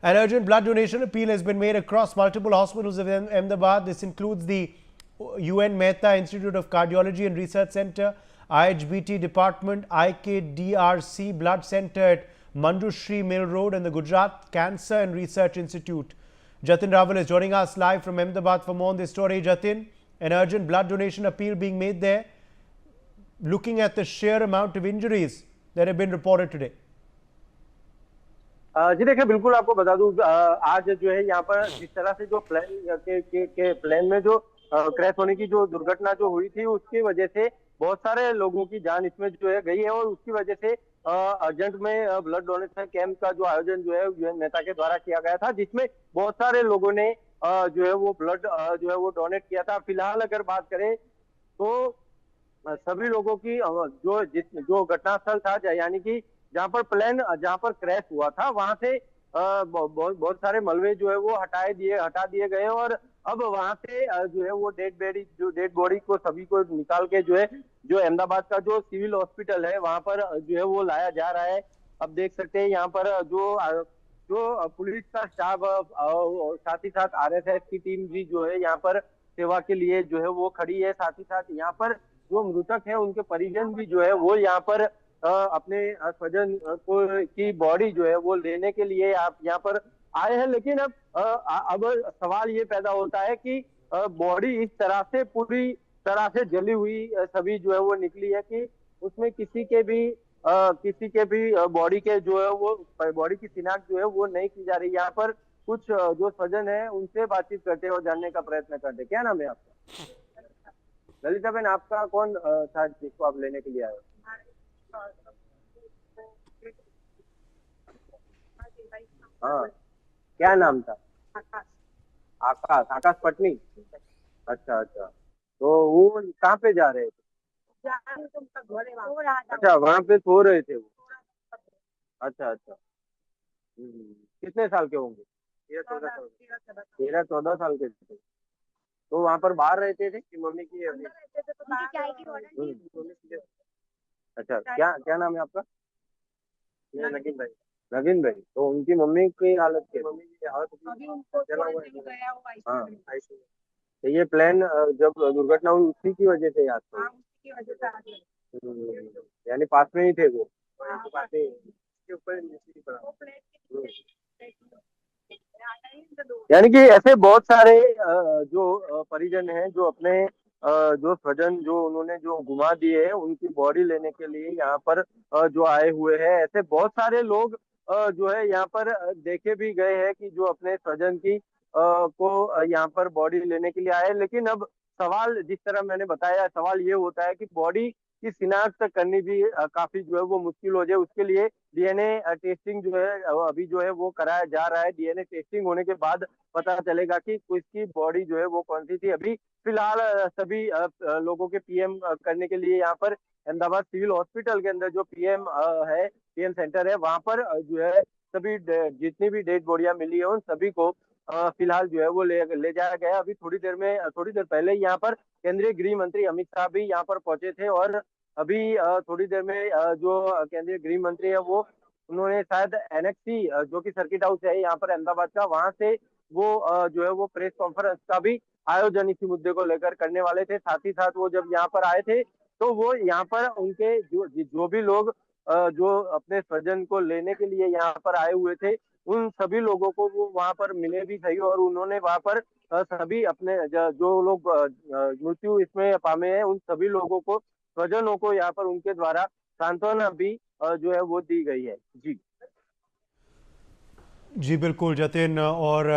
An urgent blood donation appeal has been made across multiple hospitals of Ahmedabad. This includes the UN Mehta Institute of Cardiology and Research Center, IHBT Department, IKDRC Blood Center at Manjushri Mill Road, and the Gujarat Cancer and Research Institute. Jatin Raval is joining us live from Ahmedabad for more on this story. Jatin, an urgent blood donation appeal being made there, looking at the sheer amount of injuries that have been reported today. जी देखिए, बिल्कुल आपको बता दूं, आज जो है यहाँ पर जिस तरह से जो प्लेन में जो क्रैश होने की जो दुर्घटना जो हुई थी, उसकी वजह से बहुत सारे लोगों की जान इसमें जो है गई है और उसकी वजह से अर्जेंट में ब्लड डोनेशन कैंप का जो आयोजन जो है यूएन मेहता के द्वारा किया गया था, जिसमें बहुत सारे लोगों ने जो है वो ब्लड जो है वो डोनेट किया था। फिलहाल अगर बात करें तो सभी लोगों की जो घटनास्थल था, यानी कि जहां पर प्लेन जहां पर क्रैश हुआ था, वहां से बहुत सारे मलबे जो है वो हटा दिए गए और अब वहां से जो है वो डेड बॉडी को सभी को निकाल के जो है जो अहमदाबाद का जो सिविल हॉस्पिटल है वहां पर जो है वो लाया जा रहा है। अब देख सकते हैं यहाँ पर जो पुलिस का स्टाफ और साथ ही साथ आरएसएस की टीम भी जो है यहाँ पर सेवा के लिए जो है वो खड़ी है। साथ ही साथ यहाँ पर जो मृतक है उनके परिजन भी जो है वो यहाँ पर अपने स्वजन को की बॉडी जो है वो लेने के लिए आप यहाँ पर आए हैं। लेकिन अब सवाल ये पैदा होता है कि बॉडी इस तरह से पूरी तरह से जली हुई सभी जो है वो निकली है कि उसमें किसी के भी बॉडी के जो है वो बॉडी की शिनाख्त जो है वो नहीं की जा रही। यहाँ पर कुछ जो स्वजन है उनसे बातचीत करते और जानने का प्रयत्न करते। क्या नाम है आपका? ललिता बहन, आपका कौन था जिसको आप लेने के लिए आए? हाँ, क्या नाम था? आकाश पटनी। अच्छा, तो वो कहाँ पे जा रहे थे? अच्छा, वहाँ पे सो रहे थे वो। अच्छा। कितने साल के होंगे? 13-14 साल के थे। तो वहाँ पर बाहर रहते थे कि मम्मी की अभी? अच्छा, क्या नाम है आपका? नगीन भाई। तो उनकी मम्मी की हालत क्या? मम्मी की हालत हाँ। तो ये प्लान जब दुर्घटना हुई उसी की वजह से याद था? यानी पास में ही थे वो? यानी कि ऐसे बहुत सारे जो परिजन हैं जो अपने जो स्वजन जो उन्होंने जो गुमा दिए हैं उनकी बॉडी लेने के लिए यहाँ पर जो आए हुए हैं। ऐसे बहुत सारे लोग जो है यहाँ पर देखे भी गए हैं कि जो अपने स्वजन की को यहाँ पर बॉडी लेने के लिए आए। लेकिन अब सवाल जिस तरह मैंने बताया, सवाल ये होता है कि बॉडी की शिनाख्त करनी भी काफी जो है वो मुश्किल हो जाए। उसके लिए डीएनए टेस्टिंग जो है अभी जो है वो कराया जा रहा है। डीएनए टेस्टिंग होने के बाद पता चलेगा कि किसकी बॉडी जो है वो कौन सी थी। अभी फिलहाल सभी लोगों के पीएम करने के लिए यहाँ पर अहमदाबाद सिविल हॉस्पिटल के अंदर जो पीएम सेंटर है वहां पर जो है सभी जितनी भी डेड बॉडियां मिली है उन सभी को फिलहाल जो है वो ले जाया गया। अभी थोड़ी देर पहले यहाँ पर केंद्रीय गृह मंत्री अमित शाह भी यहाँ पर पहुंचे थे और अभी थोड़ी देर में जो केंद्रीय गृह मंत्री है वो उन्होंने शायद एनएक्सी जो कि सर्किट हाउस है यहाँ पर अहमदाबाद का, वहां से वो जो है वो प्रेस कॉन्फ्रेंस का भी आयोजन इसी मुद्दे को लेकर करने वाले थे। साथ ही साथ वो जब यहाँ पर आए थे तो वो यहाँ पर उनके जो भी लोग जो अपने स्वजन को लेने के लिए यहाँ पर आए हुए थे उन सभी लोगों को वो वहां पर मिले भी सही और उन्होंने वहां पर सभी अपने जो लोग मृत्यु इसमें पामे हैं उन सभी लोगों को स्वजनों को यहाँ पर उनके द्वारा सांत्वना भी जो है वो दी गई है। जी बिल्कुल जतिन, और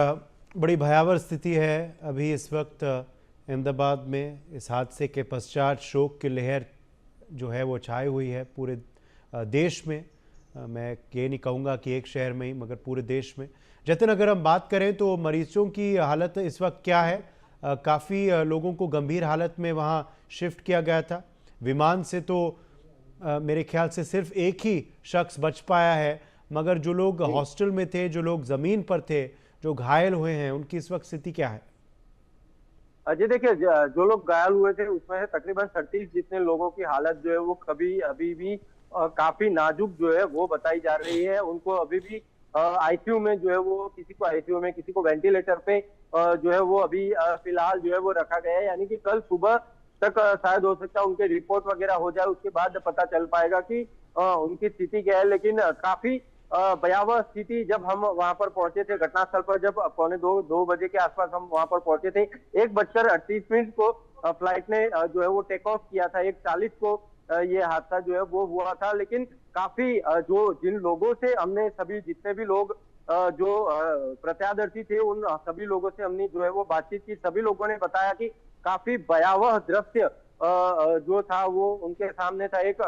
बड़ी भयावह स्थिति है अभी इस वक्त अहमदाबाद में। इस हादसे के पश्चात शोक की लहर जो है वो छाई हुई है पूरे देश में। मैं ये नहीं कहूँगा कि एक शहर में ही, मगर पूरे देश में। जतिन, अगर हम बात करें तो मरीजों की हालत इस वक्त क्या है? काफ़ी लोगों को गंभीर हालत में वहाँ शिफ्ट किया गया था। विमान से तो मेरे ख्याल से सिर्फ एक ही शख्स बच पाया है, मगर जो लोग हॉस्टल में थे, जो लोग ज़मीन पर थे, जो घायल हुए हैं, उनकी इस वक्त स्थिति क्या है? जी देखिए, जो लोग घायल हुए थे उसमें से तकरीबन 37 जितने लोगों की हालत जो है वो अभी भी काफी नाजुक जो है वो बताई जा रही है। उनको अभी भी आईसीयू में जो है वो, किसी को आईसीयू में, किसी को वेंटिलेटर पे जो है वो अभी फिलहाल जो है वो रखा गया है। यानी कि कल सुबह तक शायद हो सकता है उनके रिपोर्ट वगैरह हो जाए, उसके बाद पता चल पाएगा कि उनकी स्थिति क्या है। लेकिन काफी भयावह स्थिति, जब हम वहां पर पहुंचे थे घटनास्थल पर, जब पौने दो बजे के आसपास हम वहां पर पहुंचे थे, 1:38 को फ्लाइट ने जो है वो टेक ऑफ किया था। 1:40 को ये हादसा जो है वो हुआ था। लेकिन काफी जो जिन लोगों से हमने, सभी जितने भी लोग जो प्रत्यादर्शी थे, उन सभी लोगों से हमने जो है वो बातचीत की। सभी लोगों ने बताया कि काफी भयावह दृश्य जो था वो उनके सामने था। एक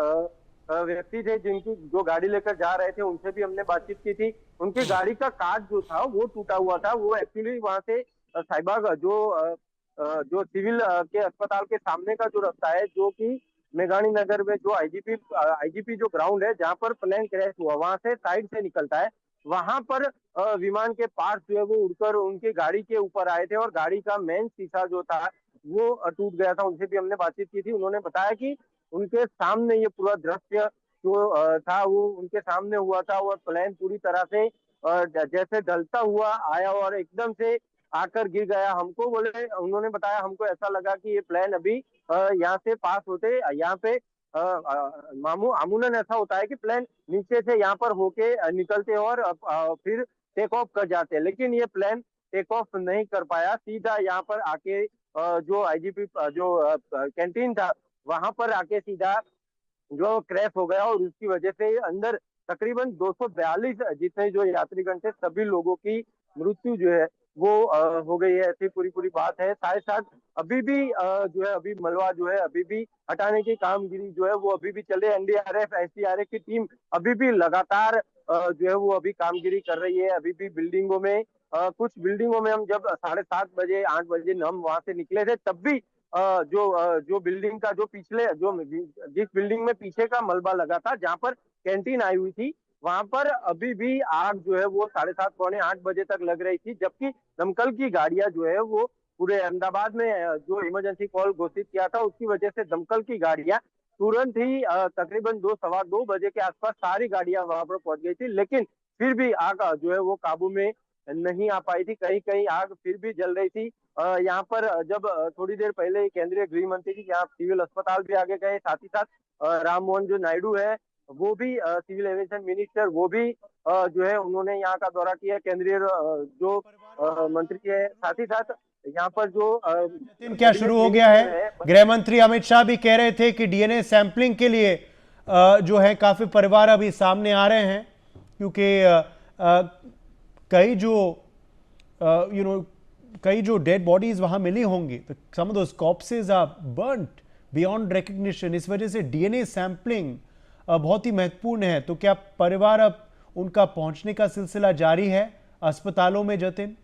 व्यक्ति थे जिनकी, जो गाड़ी लेकर जा रहे थे, उनसे भी हमने बातचीत की थी। उनकी गाड़ी का कांच जो था वो टूटा हुआ था। वो एक्चुअली वहां से साहिबाग जो सिविल के अस्पताल के सामने का जो रास्ता है, जो कि मेघानी नगर में जो आईजीपी जो ग्राउंड है जहां पर प्लेन क्रैश हुआ, वहां से साइड से निकलता है। वहां पर विमान के पार्ट जो है वो उड़कर उनकी गाड़ी के ऊपर आए थे और गाड़ी का मेन शीशा जो था वो टूट गया था। उनसे भी हमने बातचीत की थी। उन्होंने बताया कि उनके सामने ये पूरा दृश्य जो था वो उनके सामने हुआ था, और प्लेन पूरी तरह से जैसे ढलता हुआ आया और एकदम से आकर गिर गया। हमको बोले, उन्होंने बताया, हमको ऐसा लगा कि ये प्लेन अभी यहाँ से पास होते, यहाँ पे मामूनन ऐसा होता है कि प्लेन नीचे से यहाँ पर होके निकलते और फिर टेक ऑफ कर जाते हैं। लेकिन ये प्लेन टेक ऑफ नहीं कर पाया, सीधा यहाँ पर आके जो आईजीपी जो कैंटीन था वहां पर आके सीधा जो क्रैश हो गया। और उसकी वजह से अंदर तकरीबन 242 जितने जो यात्रीगण थे, सभी लोगों की मृत्यु जो है वो हो गई है। ऐसी पूरी पूरी बात है। साथ साथ अभी भी जो है, अभी मलबा जो है अभी भी हटाने की कामगिरी जो है वो अभी भी चल रही है। एनडीआरएफ, एसडीआरएफ की टीम अभी भी लगातार जो है वो अभी कामगिरी कर रही है। अभी भी बिल्डिंगों में, कुछ बिल्डिंगों में हम जब 7:30 बजे 8 बजे हम वहां से निकले थे, तब भी जो बिल्डिंग का जो पिछले, जो जिस बिल्डिंग में पीछे का मलबा लगा था जहां पर कैंटीन आई हुई थी, वहां पर अभी भी आग जो है वो 7:30 पौने 8 बजे तक लग रही थी। जबकि दमकल की गाड़ियां जो है वो पूरे अहमदाबाद में जो इमरजेंसी कॉल घोषित किया था, उसकी वजह से दमकल की गाड़ियां तुरंत ही तकरीबन 2 सवा 2 बजे के आसपास सारी गाड़ियां वहां पर पहुंच गई थी। लेकिन फिर भी आग जो है वो काबू में नहीं आ पाई थी। कहीं कहीं आग फिर भी जल रही थी। यहाँ पर जब थोड़ी देर पहले केंद्रीय गृह मंत्री जी यहाँ सिविल अस्पताल भी आगे गए, साथ ही साथ राम मोहन जो नायडू है, वो भी सिविल एविएशन मिनिस्टर, वो भी जो है उन्होंने यहाँ का दौरा किया। केंद्रीय जो मंत्री है, साथ ही साथ यहाँ पर जो जतिन, क्या शुरू हो गया है? गृह मंत्री अमित शाह भी कह रहे थे कि डीएनए सैंपलिंग के लिए जो है काफी परिवार अभी सामने आ रहे हैं, क्योंकि कई जो कई जो डेड बॉडीज वहां मिली होंगी, तो some of those corpses are burnt beyond recognition. इस वजह से डीएनए सैंपलिंग बहुत ही महत्वपूर्ण है। तो क्या परिवार अब उनका पहुंचने का सिलसिला जारी है अस्पतालों में, जतिन?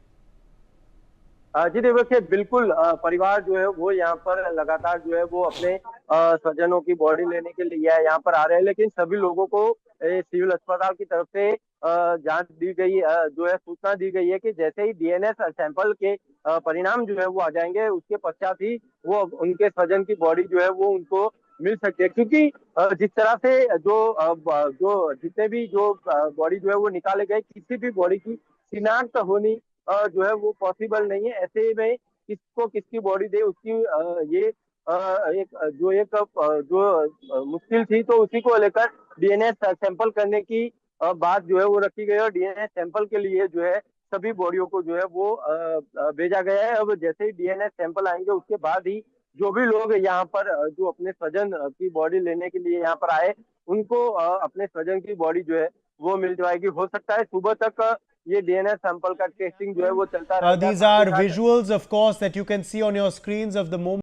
जी देखिए, बिल्कुल परिवार जो है वो यहाँ पर लगातार जो है वो अपने स्वजनों की बॉडी लेने के लिए यहाँ पर आ रहे हैं। लेकिन सभी लोगों को सिविल अस्पताल की तरफ से जांच दी गई, जो है सूचना दी गई है कि जैसे ही डीएनए सैंपल के परिणाम जो है वो आ जाएंगे, उसके पश्चात ही वो उनके स्वजन की बॉडी जो है वो उनको मिल सकती है। क्योंकि जिस तरह से जो जितने भी जो बॉडी जो है वो निकाले गए, किसी भी बॉडी की शिनाख्त होनी जो है वो पॉसिबल नहीं है। ऐसे में किसको किसकी बॉडी दे, उसकी ये जो मुश्किल थी, तो उसी को लेकर डीएनए सैंपल करने की बात जो है वो रखी गई। और डीएनए सैंपल के लिए जो है सभी बॉडियों को जो है वो भेजा गया है। अब जैसे ही डीएनए सैंपल आएंगे, उसके बाद ही जो भी लोग यहाँ पर जो अपने स्वजन की बॉडी लेने के लिए यहाँ पर आए, उनको अपने स्वजन की बॉडी जो है वो मिल जाएगी। हो सकता है सुबह तक ये डीएनए सैंपल का टेस्टिंग जो है वो चलता रहेगा। These are visuals, of course, that you can see on your screens of the moment